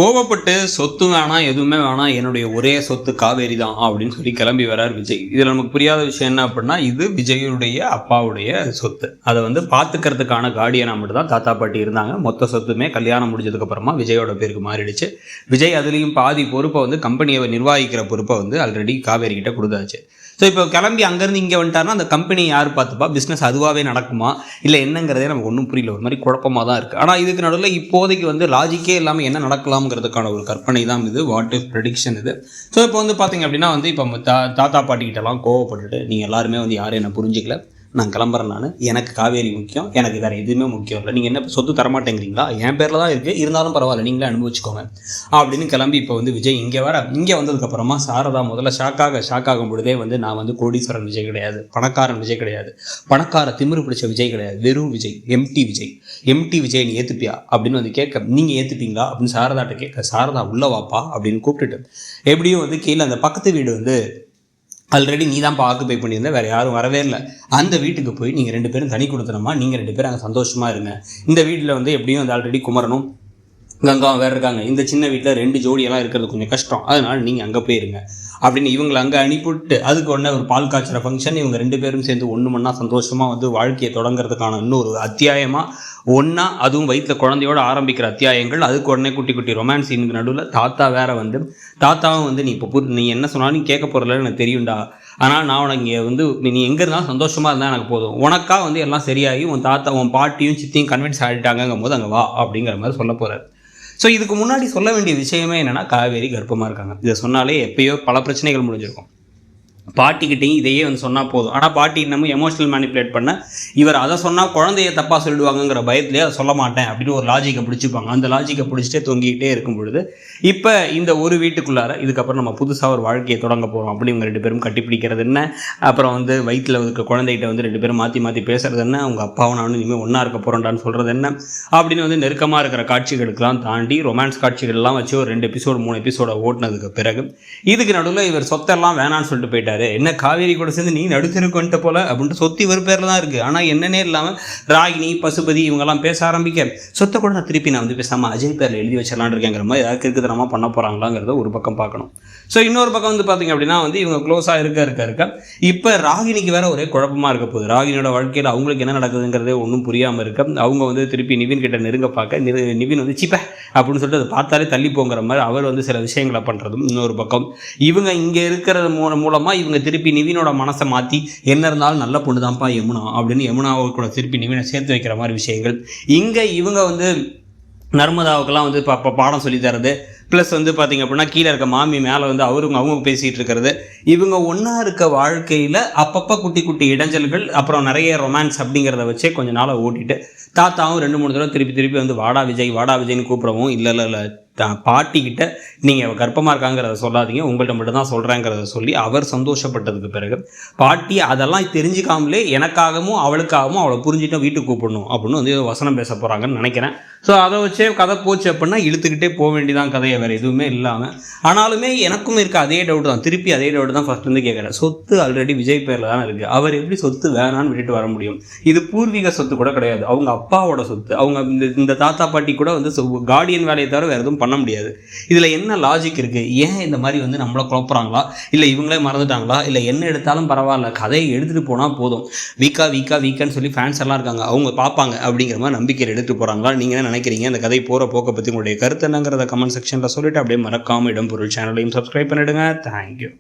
கோபப்பட்டு சொத்து வேணாம், எதுவுமே வேணாம், என்னுடைய ஒரே சொத்து காவேரி தான் அப்படின்னு சொல்லி கிளம்பி வரார் விஜய். இதில் நமக்கு புரியாத விஷயம் என்ன அப்படின்னா, இது விஜயுடைய அப்பாவுடைய சொத்து. அதை வந்து பார்த்துக்கிறதுக்கான கார்டியனாக மட்டும் தான் தாத்தா பாட்டி இருந்தாங்க. மொத்த சொத்துமே கல்யாணம் முடிஞ்சதுக்கு அப்புறமா விஜயோட பேருக்கு மாறிடுச்சு. விஜய் அதுலேயும் பாதி பொறுப்பை வந்து கம்பெனியை நிர்வகிக்கிற பொறுப்பை வந்து ஆல்ரெடி காவேரி கிட்ட கொடுத்தாச்சு. ஸோ இப்போ கிளம்பி அங்கேருந்து இங்கே வந்துட்டாருன்னா அந்த கம்பெனி யார் பார்த்துப்பா, பிஸ்னஸ் அதுவாகவே நடக்குமா இல்லை என்னங்கிறதே நமக்கு ஒன்றும் புரியல. ஒரு மாதிரி குழப்பமாக தான் இருக்குது. ஆனால் இதுக்கு நடுவில் இப்போதைக்கு வந்து லாஜிக்கே இல்லாமல் என்ன நடக்கலாம்ங்கிறதுக்கான ஒரு கற்பனை தான் இது, வாட் இஃப் ப்ரெடிக்ஷன் இது. ஸோ இப்போ வந்து பார்த்தீங்க அப்படின்னா வந்து இப்போ தாத்தா பாட்டிக்கிட்டலாம் கோவப்பட்டுட்டு நீங்கள் எல்லாருமே வந்து யாரும் என்ன புரிஞ்சிக்கல, நான் கிளம்புறேன், எனக்கு காவேரி முக்கியம், எனக்கு வேறு எதுவுமே முக்கியம் இல்லை, நீங்கள் என்ன சொத்து தரமாட்டேங்கிறீங்களா, என் பேரில் தான் இருக்குது, இருந்தாலும் பரவாயில்ல நீங்களே அனுபவிச்சுக்கோங்க அப்படின்னு கிளம்பி இப்போ வந்து விஜய் இங்கே வந்ததுக்கப்புறமா சாரதா முதல்ல ஷாக்காகும் பொழுதே வந்து நான் வந்து கோடீஸ்வரன் விஜய் கிடையாது, பணக்காரன் விஜய் கிடையாது, பணக்கார திமிரு பிடிச்ச விஜய் கிடையாது, வெறும் விஜய், எம்டி விஜய் நீ ஏற்றுப்பியா அப்படின்னு வந்து கேட்க, நீங்கள் ஏற்றுப்பீங்களா அப்படின்னு சாரதாட்ட கேட்க, சாரதா உள்ள வாப்பா அப்படின்னு கூப்பிட்டுட்டு எப்படியும் வந்து கீழே அந்த பக்கத்து வீடு வந்து ஆல்ரெடி நீ தான் ஆக்குபை பண்ணியிருந்தேன், வேறு யாரும் வரவே இல்லை, அந்த வீட்டுக்கு போய் நீங்கள் 2 பேரும் தனி கொடுத்தனமா, நீங்கள் 2 பேரும் அங்கே சந்தோஷமாக இருங்க. இந்த வீட்டில் வந்து எப்படியும் வந்து ஆல்ரெடி குமரனும் கங்காவும் வேறு இருக்காங்க, இந்த சின்ன வீட்டில் 2 ஜோடியெல்லாம் இருக்கிறது கொஞ்சம் கஷ்டம், அதனால் நீங்கள் அங்கே போயிருங்க அப்படின்னு இவங்களை அங்கே அனுப்பிவிட்டு அதுக்கு உடனே ஒரு பால் காய்ச்சற ஃபங்க்ஷன், இவங்க 2 பேரும் சேர்ந்து ஒன்று மண்ணா சந்தோஷமாக வந்து வாழ்க்கையை தொடங்குறதுக்கான இன்னொரு அத்தியாயமாக ஒன்றா, அதுவும் வயிற்றில் குழந்தையோடு ஆரம்பிக்கிற அத்தியாயங்கள். அதுக்கு உடனே குட்டி ரொமான்ஸ் சீனுக்கு நடுவில் தாத்தா வேற வந்து, தாத்தாவும் வந்து நீ இப்போ நீ என்ன சொன்னாலும் நீ கேட்க போகிறதில்ல எனக்கு தெரியும்டா, ஆனால் நான் உனக்கு இங்கே வந்து நீ எங்கே இருந்தாலும் சந்தோஷமாக இருந்தால் எனக்கு போதும், உனக்கா வந்து எல்லாம் சரியாகி உன் தாத்தா உன் பாட்டியும் சித்தியும் கன்வின்ஸ் ஆகிட்டாங்கும் போது அங்கே வா அப்படிங்கிற மாதிரி சொல்ல போகிறார். ஸோ இதுக்கு முன்னாடி சொல்ல வேண்டிய விஷயமே என்னென்னா, காவேரி கர்ப்பமாக இருக்காங்க. இதை சொன்னாலே எப்பயோ பல பிரச்சனைகள் முடிஞ்சிருக்கும். பாட்டிக்கிட்டையும் இதையே வந்து சொன்னால் போதும். ஆனால் பாட்டி இன்னமும் எமோஷனல் மேனிப்புலேட் பண்ண, இவர் அதை சொன்னால் குழந்தைய தப்பாக சொல்லிடுவாங்கங்கிற பயத்திலே அதை சொல்ல மாட்டேன் அப்படின்னு ஒரு லாஜிக்கை பிடிச்சிப்பாங்க. அந்த லாஜிக்கை பிடிச்சிட்டே தொங்கிக்கிட்டே இருக்கும் பொழுது இப்போ இந்த ஒரு வீட்டுக்குள்ளார இதுக்கப்புறம் நம்ம புதுசாக ஒரு வாழ்க்கையை தொடங்க போகிறோம் அப்படி இவங்க 2 பேரும் கட்டிப்பிடிக்கிறது என்ன, அப்புறம் வந்து வயிற்றில் இருக்க குழந்தைகிட்ட வந்து 2 பேரும் மாற்றி பேசுறது என்ன, அவங்க அப்பாவும் நானும் இனிமேல் ஒன்றா இருக்க போகிறோண்டான்னு சொல்கிறது என்ன அப்படின்னு வந்து நெருக்கமாக இருக்கிற காட்சிகளுக்கெல்லாம் தாண்டி ரொமான்ஸ் காட்சிகள்லாம் வச்சு ஒரு 2 எபிசோடு 3 எபிசோட ஓட்டினதுக்கு பிறகு இதுக்கு நடுவில் இவர் சொத்தெல்லாம் வேணான்னு சொல்லிட்டு போயிட்டார். என்ன காவேரி கூட சேர்ந்து நீ நடுத்தருக்குன்ட்ட போல அப்படின்ட்டு சொத்து இவர் பேரில் தான் இருக்குது. ஆனால் என்னன்னே இல்லாமல் ராகினி பசுபதி இவங்கெல்லாம் பேச ஆரம்பிக்க, சொத்தை கூட நான் திருப்பி வந்து பேசாமல் அஜய் பேரில் எழுதி வச்சிடலான் இருக்கேங்கிற மாதிரி ஏதாவது இருக்குதனமாக பண்ண போகிறாங்களாங்கிறத ஒரு பக்கம் பார்க்கணும். ஸோ இன்னொரு பக்கம் வந்து பார்த்திங்க அப்படின்னா வந்து இவங்க க்ளோஸாக இருக்க இப்போ ராகினிக்கு வேற ஒரே குழப்பமாக இருக்க போகுது. ராகினியோட வாழ்க்கையில் அவங்களுக்கு என்ன நடக்குதுங்கிறதே ஒன்றும் புரியாமல் இருக்க, அவங்க வந்து திருப்பி நிவின் கிட்ட நெருங்க பார்க்க, நிவின் வந்து சிப்ப அப்படின்னு சொல்லிட்டு அதை பார்த்தாலே தள்ளி போங்கிற மாதிரி அவர் வந்து சில விஷயங்களை பண்ணுறதும் இன்னொரு பக்கம். இவங்க இங்கே இருக்கிறது மூலமாக இவங்க திருப்பி நிவினோட மனசை மாற்றி என்ன இருந்தாலும் நல்ல பொண்ணு தான்ப்பா யமுனா அப்படின்னு யமுனாவை கூட திருப்பி நிவினை சேர்த்து வைக்கிற மாதிரி விஷயங்கள். இங்கே இவங்க வந்து நர்மதாவுக்கெல்லாம் வந்து பாடம் சொல்லி தரது, ப்ளஸ் வந்து பார்த்திங்க அப்படின்னா கீழே இருக்க மாமி மேலே வந்து அவங்க பேசிகிட்டு இருக்கிறது, இவங்க ஒன்றா இருக்க வாழ்க்கையில் அப்பப்போ குட்டி இடைஞ்சல்கள், அப்புறம் நிறைய ரொமான்ஸ் அப்படிங்கிறத வச்சே கொஞ்சம் நாளாக ஓட்டிட்டு தாத்தாவும் 2-3 தடவை திருப்பி வந்து வாடா விஜய்னு கூப்பிடவும், இல்லை பாட்டிக்கிட்ட நீங்கள் கர்ப்பமாக இருக்காங்கிறத சொல்லாதீங்க, உங்கள்கிட்ட மட்டும் தான் சொல்கிறேங்கிறத சொல்லி அவர் சந்தோஷப்பட்டதுக்கு பிறகு பாட்டி அதெல்லாம் தெரிஞ்சுக்காமலே எனக்காகவும் அவளுக்காகவும் அவளை புரிஞ்சுட்டு வீட்டுக்கு கூப்பிடணும் அப்படின்னு வந்து வசனம் பேச போகிறாங்கன்னு நினைக்கிறேன். ஸோ அதை வச்சே கதை போச்சு அப்படின்னா இழுத்துக்கிட்டே போக வேண்டியதான் கதையை, வேறு எதுவுமே இல்லாமல். ஆனாலுமே எனக்கும் இருக்க அதே டவுட் தான், திருப்பி அதே டவுட் தான் ஃபஸ்ட் வந்து கேட்குறேன். சொத்து ஆல்ரெடி விஜய் பேரில் தான் இருக்குது, அவர் எப்படி சொத்து வேணான்னு விட்டுட்டு வர முடியும்? இது பூர்வீக சொத்து கூட கிடையாது, அவங்க அப்பாவோட சொத்து. அவங்க இந்த தாத்தா பாட்டி கூட வந்து கார்டியன் வேலையை தவிர வேறு எதுவும் பண்ண முடியாது. இதில் என்ன லாஜிக் இருக்குது? ஏன் இந்த மாதிரி வந்து நம்மளை குழப்புறாங்களா, இல்லை இவங்களே மறந்துட்டாங்களா, இல்லை என்ன எடுத்தாலும் பரவாயில்ல கதையை எடுத்துகிட்டு போனால் போதும், வீக்கான்னு சொல்லி ஃபேன்ஸ் எல்லாம் இருக்காங்க அவங்க பார்ப்பாங்க அப்படிங்கிற மாதிரி நம்பிக்கையில் எடுத்துகிட்டு போகிறாங்களா? நீங்கள் என்ன நினைக்கிறீங்க? அந்த கதை போகிற போக்கை பற்றி உங்களுடைய கருத்து என்னங்கிறத கமெண்ட் செக்ஷனில் சொல்லிவிட்டு அப்படியே மறக்காமல் இடம் பொருள் சேனலையும் சப்ஸ்கிரைப் பண்ணிவிடுங்க. தேங்க்யூ.